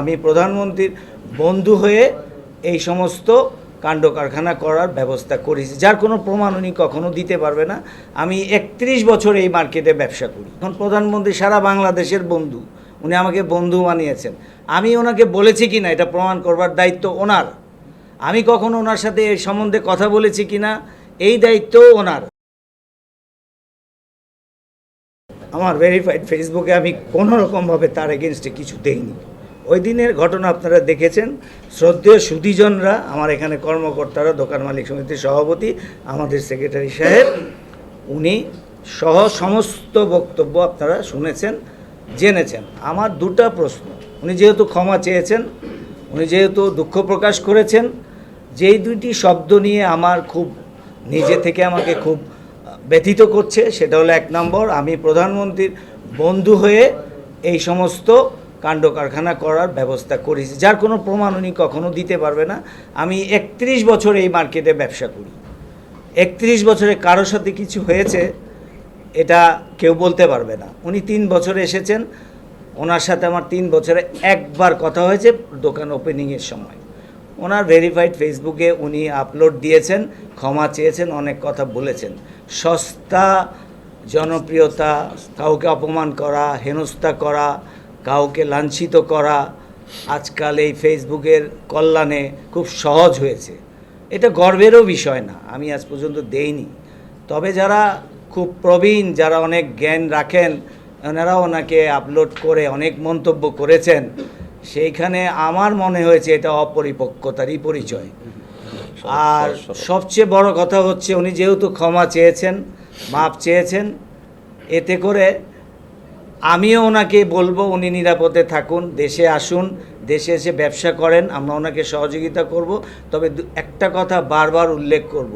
আমি প্রধানমন্ত্রীর বন্ধু হয়ে এই সমস্ত কাণ্ড কারখানা করার ব্যবস্থা করেছি, যার কোনো প্রমাণ উনি কখনো দিতে পারবে না। আমি 31 বছর এই মার্কেটে ব্যবসা করি। এখন প্রধানমন্ত্রী সারা বাংলাদেশের বন্ধু, উনি আমাকে বন্ধু বানিয়েছেন। আমি ওনাকে বলেছি কি না এটা প্রমাণ করবার দায়িত্ব ওনার। আমি কখনো ওনার সাথে এই সম্বন্ধে কথা বলেছি কি না এই দায়িত্ব ওনার। আমার ভেরিফাইড ফেসবুকে আমি কোনো রকমভাবে তার এগেনস্টে কিছু দেইনি। ওই দিনের ঘটনা আপনারা দেখেছেন। শ্রদ্ধেয় সুধীজনরা, আমার এখানে কর্মকর্তারা, দোকান মালিক সমিতির সভাপতি, আমাদের সেক্রেটারি সাহেব, উনি সহ সমস্ত বক্তব্য আপনারা শুনেছেন, জেনেছেন। আমার দুটো প্রশ্ন, উনি যেহেতু ক্ষমা চেয়েছেন, উনি যেহেতু দুঃখ প্রকাশ করেছেন, যেই দুইটি শব্দ নিয়ে আমার খুব নিজে থেকে আমাকে খুব ব্যথিত করছে, সেটা হলো 1 নম্বর, আমি প্রধানমন্ত্রীর বন্ধু হয়ে এই সমস্ত কাণ্ড কারখানা করার ব্যবস্থা করেছি, যার কোনো প্রমাণ উনি কখনো দিতে পারবে না। আমি 31 বছর এই মার্কেটে ব্যবসা করি। 31 বছরে কারোর সাথে কিছু হয়েছে এটা কেউ বলতে পারবে না। উনি 3 বছরে এসেছেন, ওনার সাথে আমার 3 বছরে একবার কথা হয়েছে দোকান ওপেনিংয়ের সময়। ওনার ভেরিফাইড ফেসবুকে উনি আপলোড দিয়েছেন, ক্ষমা চেয়েছেন, অনেক কথা বলেছেন। সস্তা জনপ্রিয়তা, কাউকে অপমান করা, হেনস্থা করা, কাউকে লাঞ্ছিত করা আজকাল এই ফেসবুকের কল্যাণে খুব সহজ হয়েছে। এটা গর্বেরও বিষয় না, আমি আজ পর্যন্ত দেইনি। তবে যারা খুব প্রবীণ, যারা অনেক জ্ঞান রাখেন, ওনারাও ওনাকে আপলোড করে অনেক মন্তব্য করেছেন। সেইখানে আমার মনে হয়েছে এটা অপরিপক্কতারই পরিচয়। আর সবচেয়ে বড় কথা হচ্ছে উনি যেহেতু ক্ষমা চেয়েছেন, মাপ চেয়েছেন, এতে করে আমিও ওনাকে বলবো উনি নিরাপদে থাকুন, দেশে আসুন, দেশে এসে ব্যবসা করেন, আমরা ওনাকে সহযোগিতা করব। তবে একটা কথা বারবার উল্লেখ করব,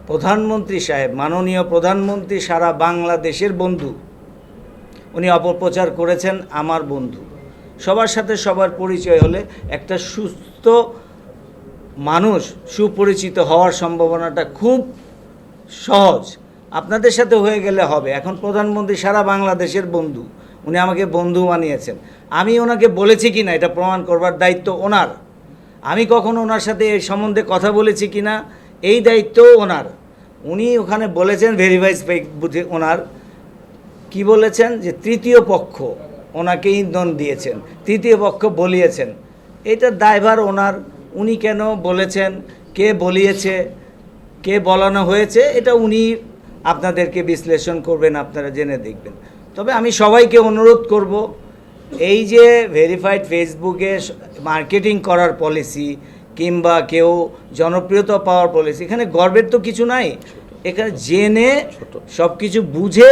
প্রধানমন্ত্রী সাহেব, মাননীয় প্রধানমন্ত্রী সারা বাংলাদেশের বন্ধু। উনি অপপ্রচার করেছেন আমার বন্ধু। সবার সাথে সবার পরিচয় হলে একটা সুস্থ মানুষ সুপরিচিত হওয়ার সম্ভাবনাটা খুব সহজ। আপনাদের সাথে হয়ে গেলে হবে। এখন প্রধানমন্ত্রী সারা বাংলাদেশের বন্ধু, উনি আমাকে বন্ধু বানিয়েছেন। আমি ওনাকে বলেছি কি না এটা প্রমাণ করবার দায়িত্ব ওনার। আমি কখনো ওনার সাথে এই সম্বন্ধে কথা বলেছি কি না এই দায়িত্ব ওনার। উনি ওখানে বলেছেন ভেরিফাইড বুঝে, ওনার কি বলেছেন যে তৃতীয় পক্ষ ওনাকে ইন্ধন দিয়েছেন, তৃতীয় পক্ষ বলিয়েছেন। এটার দায়ভার ওনার। উনি কেন বলেছেন, কে বলিয়েছে, কে বলানো হয়েছে, এটা উনি আপনাদেরকে বিশ্লেষণ করবেন, আপনারা জেনে দেখবেন। তবে আমি সবাইকে অনুরোধ করব, এই যে ভেরিফাইড ফেসবুকে মার্কেটিং করার পলিসি কিংবা কেউ জনপ্রিয়তা পাওয়ার পলিসি, এখানে গর্বের তো কিছু নাই। এখানে জেনে সব কিছু বুঝে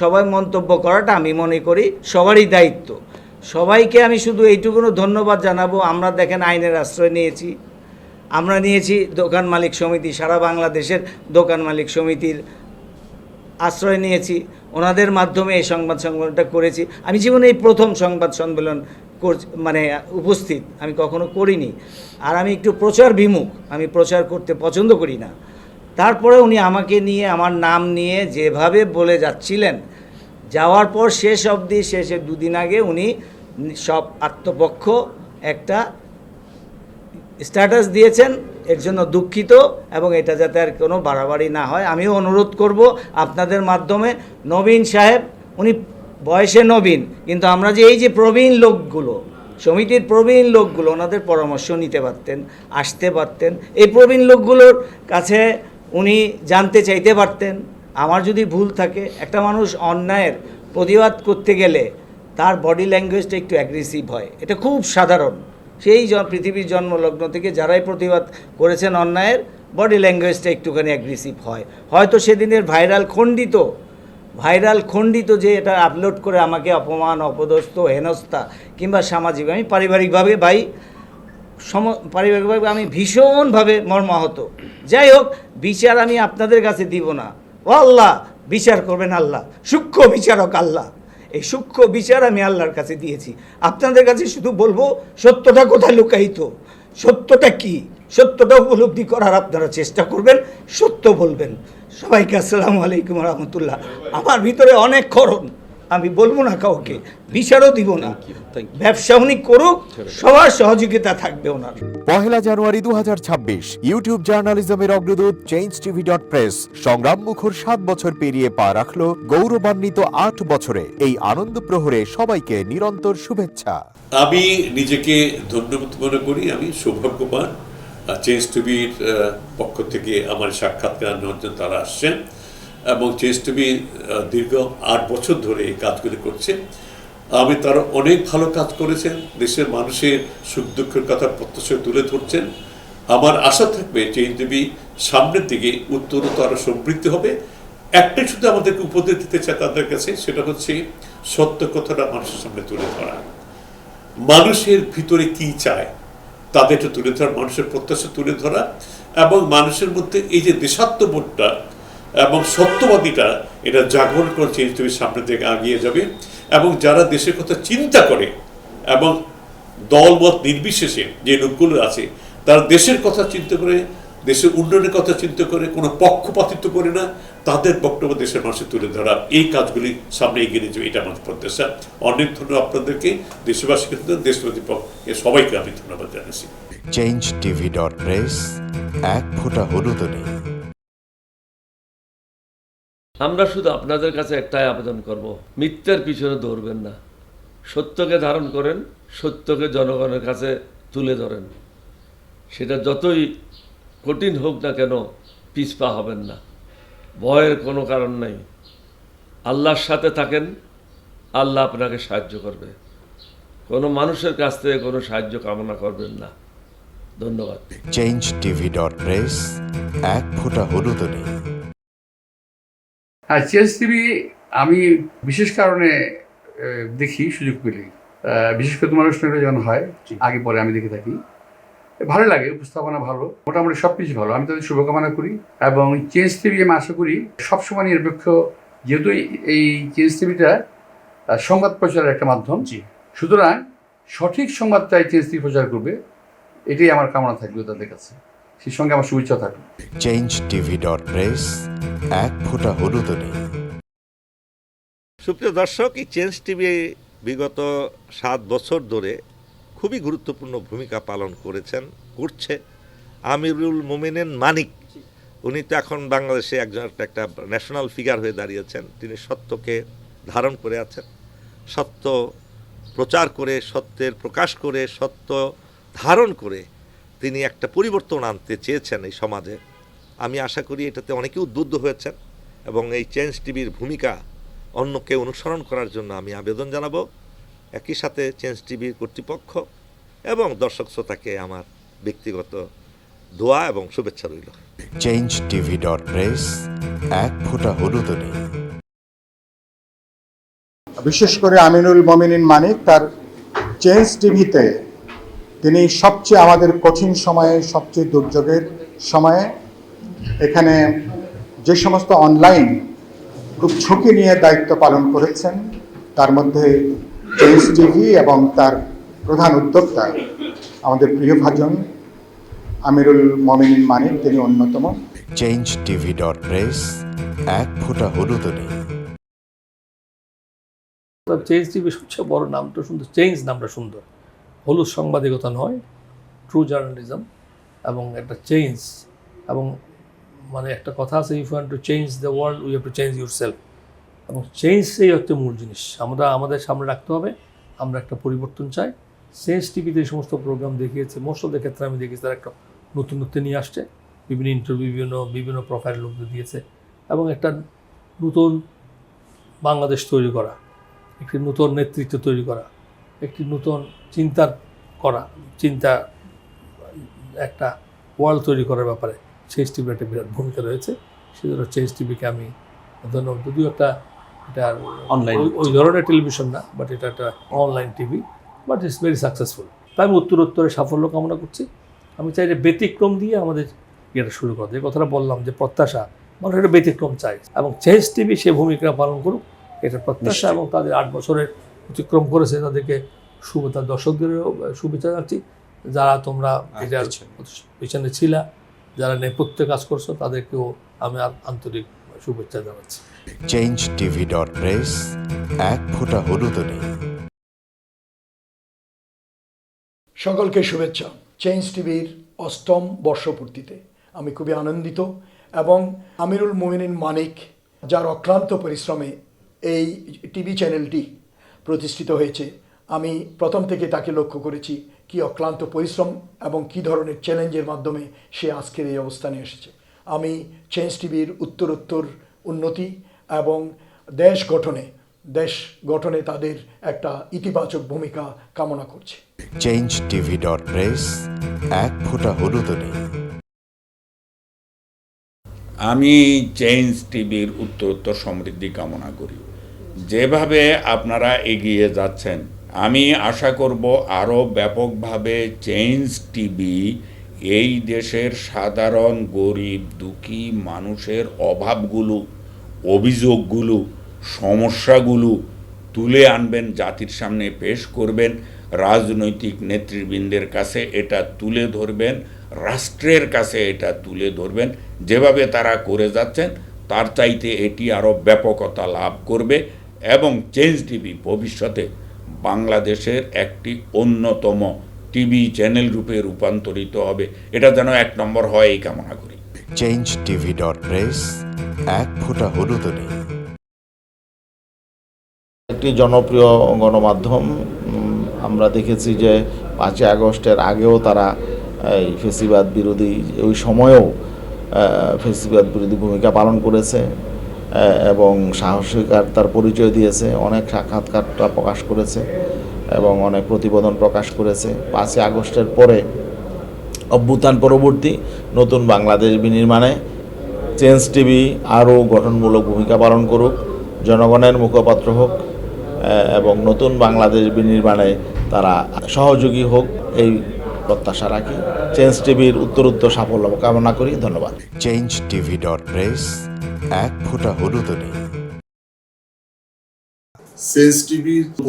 সবাই মন্তব্য করাটা আমি মনে করি সবারই দায়িত্ব। সবাইকে আমি শুধু এইটুকুনো ধন্যবাদ জানাবো, আমরা দেখেন আইনের আশ্রয় নিয়েছি। আমরা নিয়েছি দোকান মালিক সমিতি, সারা বাংলাদেশের দোকান মালিক সমিতির আশ্রয় নিয়েছি, ওনাদের মাধ্যমে এই সংবাদ সম্মেলনটা করেছি। আমি জীবনে এই প্রথম সংবাদ সম্মেলন মানে উপস্থিত, আমি কখনো করিনি। আর আমি একটু প্রচার বিমুখ, আমি প্রচার করতে পছন্দ করি না। তারপরে উনি আমাকে নিয়ে, আমার নাম নিয়ে যেভাবে বলে যাচ্ছিলেন, যাওয়ার পর শেষ অবধি, শেষের 2 দিন আগে উনি সব আত্মপক্ষ একটা স্ট্যাটাস দিয়েছেন, এর জন্য দুঃখিত, এবং এটা যাতে আর কোনো বাড়াবাড়ি না হয় আমিও অনুরোধ করব আপনাদের মাধ্যমে। নবীন সাহেব, উনি বয়সে নবীন, কিন্তু আমরা যে এই যে প্রবীণ লোকগুলো, সমিতির প্রবীণ লোকগুলো, ওনাদের পরামর্শ নিতে পারতেন, আসতে পারতেন, এই প্রবীণ লোকগুলোর কাছে উনি জানতে চাইতে পারতেন আমার যদি ভুল থাকে। একটা মানুষ অন্যায়ের প্রতিবাদ করতে গেলে তার বডি ল্যাঙ্গুয়েজটা একটু অ্যাগ্রেসিভ হয়, এটা খুব সাধারণ। সেই পৃথিবীর জন্মলগ্ন থেকে যারাই প্রতিবাদ করেছেন অন্যায়ের, বডি ল্যাঙ্গুয়েজটা একটুখানি অ্যাগ্রেসিভ হয়। হয়তো সেদিনের ভাইরাল খণ্ডিত যে এটা আপলোড করে আমাকে অপমান, অপদস্থ, হেনস্থা কিংবা সামাজিক, আমি পারিবারিকভাবে পারিবারিকভাবে আমি ভীষণভাবে মর্মাহত। যাই হোক, বিচার আমি আপনাদের কাছে দিব না, ও আল্লাহ বিচার করবেন আল্লাহ, সূক্ষ্ম বিচারক আল্লাহ। এই সূক্ষ্ম বিচার আমি আল্লাহর কাছে দিয়েছি। আপনাদের কাছে শুধু বলবো, সত্যটা কোথায় লুকায়িত, সত্যটা কি, সত্যটা উপলব্ধি করার আপনারা চেষ্টা করবেন, সত্য বলবেন। সবাইকে আসসালামু আলাইকুম রহমতুল্লাহ। আমার ভিতরে অনেক ক্ষরণ, আমি বলবো না কাউকে, বিচারও দিব না। ব্যবসা উনি করুক, সবার সহযোগিতা থাকবে ওনার। 1 জানুয়ারি 2026 ইউটিউব জার্নালিজমের অগ্রদূত change.tv.press সংগ্রাম মুখর 7 বছর পেরিয়ে পা রাখলো গৌরবান্বিত 8 বছরে। এই আনন্দ প্রহরে সবাইকে নিরন্তর শুভেচ্ছা। আমি নিজেকে ধন্যবাদ মনে করি, আমি সৌভাগ্যবান চেঞ্জ টিভির পক্ষ থেকে আমার সাক্ষাৎকার নেওয়ার জন্য তারা আসছেন এবং চেঞ্জ টিভি দীর্ঘ 8 বছর ধরে এই কাজগুলি করছে। আমি তারা অনেক ভালো কাজ করেছেন, দেশের মানুষের সুখ দুঃখের কথা প্রত্যক্ষ তুলে ধরছেন। আমার আশা থাকবে চেঞ্জ টিভি সামনের দিকে উত্তরোত্তর আরও সমৃদ্ধ হবে। একটাই শুধু আমাদেরকে উপদেশ দিতে চায় তাদের কাছে, সেটা হচ্ছে সত্য কথাটা মানুষের সামনে তুলে ধরা, মানুষের ভিতরে কি চায় তাদেরটা তুলে ধরা, মানুষের প্রত্যাশা তুলে ধরা এবং মানুষের মধ্যে এই যে দেশাত্মবোধটা এবং সত্যবাদীটা এটা জাগরণ করে চেঞ্জ টিভি সামনের দিকে এগিয়ে যাবে। এবং যারা দেশের কথা চিন্তা করে এবং দলমত নির্বিশেষে যে লোকগুলো আছে তারা দেশের কথা চিন্তা করে, দেশের উন্নয়নের কথা চিন্তা করে, কোনো পক্ষপাতিত্ব করে না, তাদের বক্তব্য দেশের মানুষে তুলে ধরা, এই কাজগুলি সামনে এগিয়ে নিয়ে যাবে, এটা আমাদের প্রত্যাশা। অনেক ধন্যবাদ আপনাদেরকে, দেশবাসীকে, দেশবাসী পক্ষে সবাইকে আমি ধন্যবাদ জানাচ্ছি। change.tv.press এক ফোঁটা হলুদ নেই। আমরা শুধু আপনাদের কাছে একটাই আবেদন করব, মিথ্যার পিছনে দৌড়বেন না, সত্যকে ধারণ করেন, সত্যকে জনগণের কাছে তুলে ধরেন। সেটা যতই কঠিন হোক না কেন পিছপা হবেন না, ভয়ের কোনো কারণ নেই। আল্লাহর সাথে থাকেন, আল্লাহ আপনাকে সাহায্য করবে। কোনো মানুষের কাছ থেকে কোনো সাহায্য কামনা করবেন না। ধন্যবাদ। change.tv.press এক ফোঁটা হলুদ নেই। হ্যাঁ, চেঞ্জ টিভি আমি বিশেষ কারণে দেখি সুযোগ পেলে, বিশেষ করে তোমার অনুষ্ঠানটা যখন হয় আগে পরে আমি দেখে থাকি, ভালো লাগে, উপস্থাপনা ভালো, মোটামুটি সব কিছু ভালো। আমি তাদের শুভকামনা করি এবং চেঞ্জ টিভি আমি আশা করি সবসময় নিরপেক্ষ, যেহেতু এই চেঞ্জ টিভিটা সংবাদ প্রচারের একটা মাধ্যম, সুতরাং সঠিক সংবাদটাই চেঞ্জ টিভি প্রচার করবে, এটাই আমার কামনা থাকবে তাদের কাছে, সেই সঙ্গে আমার শুভেচ্ছা থাকবে। change.tv.press এক ফোঁটা হলুদ নেই। সুপ্রিয় দর্শক, এই চেঞ্জ টিভি বিগত 7 বছর ধরে খুবই গুরুত্বপূর্ণ ভূমিকা পালন করছে আমিরুল মোমিনিন মানিক। উনি তো এখন বাংলাদেশে একটা ন্যাশনাল ফিগার হয়ে দাঁড়িয়েছেন। তিনি সত্যকে ধারণ করে আছেন, সত্য প্রচার করে, সত্যের প্রকাশ করে, সত্য ধারণ করে তিনি একটা পরিবর্তন আনতে চেয়েছেন এই সমাজে। আমি আশা করি এটাতে অনেকে উদ্বুদ্ধ হয়েছেন এবং এই চেঞ্জ টিভির ভূমিকা অন্যকে অনুসরণ করার জন্য আমি আবেদন জানাবো। একই সাথে চেঞ্জ টিভির কর্তৃপক্ষ এবং দর্শক শ্রোতাকে আমার ব্যক্তিগত দোয়া এবং শুভেচ্ছা রইল। change.tv.press এক ফোঁটা হলুদ নেই। বিশেষ করে আমিনুল মোমিনিন মানিক তার চেঞ্জ টিভিতে তিনি সবচেয়ে আমাদের কঠিন সময়ে, সবচেয়ে দুর্যোগের সময়ে এখানে যে সমস্ত অনলাইন খুব ঝুঁকি নিয়ে দায়িত্ব পালন করেছেন, তার মধ্যে চেঞ্জ টিভি এবং তার প্রধান উদ্যোক্তা আমাদের প্রিয়ভাজন আমিরুল মোমিনিন মানিক, তিনি অন্যতম। change.tv.press এক ফোঁটা হলুদ নেই। চেঞ্জ টিভি সবচেয়ে বড় নামটা সুন্দর, চেঞ্জ নামটা সুন্দর, হলুদ সাংবাদিকতা নয়, ট্রু জার্নালিজম এবং একটা চেঞ্জ। এবং মানে একটা কথা আছে, if you want to change the world we have to change yourself. এবং চেঞ্জটাই হচ্ছে মূল জিনিস, আমরা আমাদের সামনে রাখতে হবে। আমরা একটা পরিবর্তন চাই। চেঞ্জ টিভিতে এই সমস্ত প্রোগ্রাম দেখিয়েছে, মোস্ট অফ দ্য ক্ষেত্রে আমি দেখেছি তারা একটা নতুনত্ব নিয়ে আসছে, বিভিন্ন ইন্টারভিউ, বিভিন্ন প্রোফাইল লোকদের দিয়েছে এবং একটা নতুন বাংলাদেশ তৈরি করা, একটি নতুন নেতৃত্ব তৈরি করা, একটি নতুন চিন্তা একটা ওয়ার্ল্ড তৈরি করার ব্যাপারে চেঞ্জ টিভির একটা বিরাট ভূমিকা রয়েছে। সেজন্য চেঞ্জ টিভিকে আমি ধন্যবাদ। যদিও এটা অনলাইন ওই ধরনের টেলিভিশন না, বাট এটা একটা online TV, but it's very successful. তাই আমি উত্তরোত্তরে সাফল্য কামনা করছি। আমি চাই যে ব্যতিক্রম দিয়ে আমাদের ইয়েটা শুরু করতে, যে কথাটা বললাম যে প্রত্যাশা, মানুষ একটা ব্যতিক্রম চাই এবং চেঞ্জ টিভি সে ভূমিকা পালন করুক, এটা প্রত্যাশা। এবং তাদের 8 বছরের অতিক্রম করেছে, তাদেরকে শুভেচ্ছা, দর্শকদেরও শুভেচ্ছা জানাচ্ছি। যারা তোমরা এটার পিছনে ছিলা, যারা নেপথ্যে কাজ করছো, তাদেরকেও আমি আন্তরিক শুভেচ্ছা জানাচ্ছি। change.tv.press এক ফোঁটা হলুদও নেই। সকলকে শুভেচ্ছা। চেঞ্জ টিভির ৮ম বর্ষপূর্তিতে আমি খুবই আনন্দিত এবং আমিরুল মোমিনিন মানিক, যার অক্লান্ত পরিশ্রমে এই টিভি চ্যানেলটি প্রতিষ্ঠিত হয়েছে, আমি প্রথম থেকে তাকে লক্ষ্য করেছি কি অক্লান্ত পরিশ্রম এবং কি ধরনের চ্যালেঞ্জের মাধ্যমে সে আজকের এই অবস্থানে এসেছে। আমি চেঞ্জ টিভির উত্তরোত্তর উন্নতি এবং দেশ গঠনে তাদের একটা ইতিবাচক ভূমিকা কামনা করছি। changetv.press এক ফোঁটা হলুদও নেই। আমি চেঞ্জ টিভির উত্তরোত্তর সমৃদ্ধি কামনা করি। যেভাবে আপনারা এগিয়ে যাচ্ছেন, আমি আশা করব আরও ব্যাপকভাবে চেঞ্জ টিভি এই দেশের সাধারণ গরিব দুঃখী মানুষের অভাবগুলো, অভিযোগগুলো, সমস্যাগুলো তুলে আনবেন, জাতির সামনে পেশ করবেন, রাজনৈতিক নেতৃবৃন্দের কাছে এটা তুলে ধরবেন, রাষ্ট্রের কাছে এটা তুলে ধরবেন। যেভাবে তারা করে যাচ্ছেন তার চাইতে এটি আরও ব্যাপকতা লাভ করবে এবং চেঞ্জ টিভি ভবিষ্যতে বাংলাদেশের একটি অন্যতম টিভি চ্যানেল রূপে রূপান্তরিত হবে। এটা যেন ১ নম্বর হয় এই কামনা করি। changetv.press এক ফোঁটা হলুদও নেই। একটি জনপ্রিয় গণমাধ্যম। আমরা দেখেছি যে ৫ই আগস্টের আগেও তারা এই ফেসিবাদ বিরোধী, ওই সময়েও ফেসিবাদ বিরোধী ভূমিকা পালন করেছে এবং সাহসিকতার পরিচয় দিয়েছে, অনেক সাক্ষাৎকারটা প্রকাশ করেছে এবং অনেক প্রতিবেদন প্রকাশ করেছে। ৫ই আগস্টের পরে অভ্যুত্থান পরবর্তী নতুন বাংলাদেশ বিনির্মাণে চেঞ্জ টিভি আরও গঠনমূলক ভূমিকা পালন করুক, জনগণের মুখপাত্র হোক এবং নতুন বাংলাদেশ বিনির্মাণে তারা সহযোগী হোক, এই প্রত্যাশা রাখি। চেঞ্জ টিভির উত্তরোত্তর সাফল্য কামনা করি। ধন্যবাদ। changetv.press এক ফোঁটা হলুদও নেই। চেঞ্জ টিভির